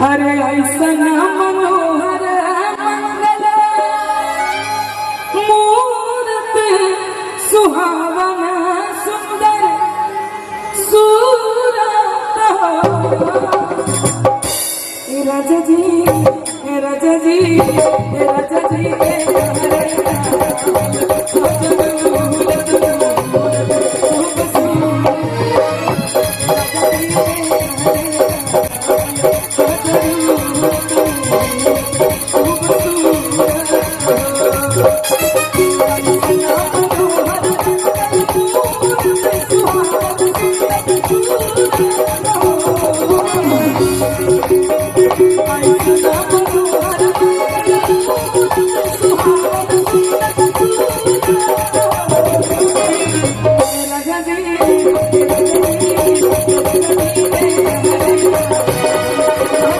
अरे ऐसन मनोहर मंगल मूरत सुहावन सुंदर सूरत राजा जी राजा जी राजा जी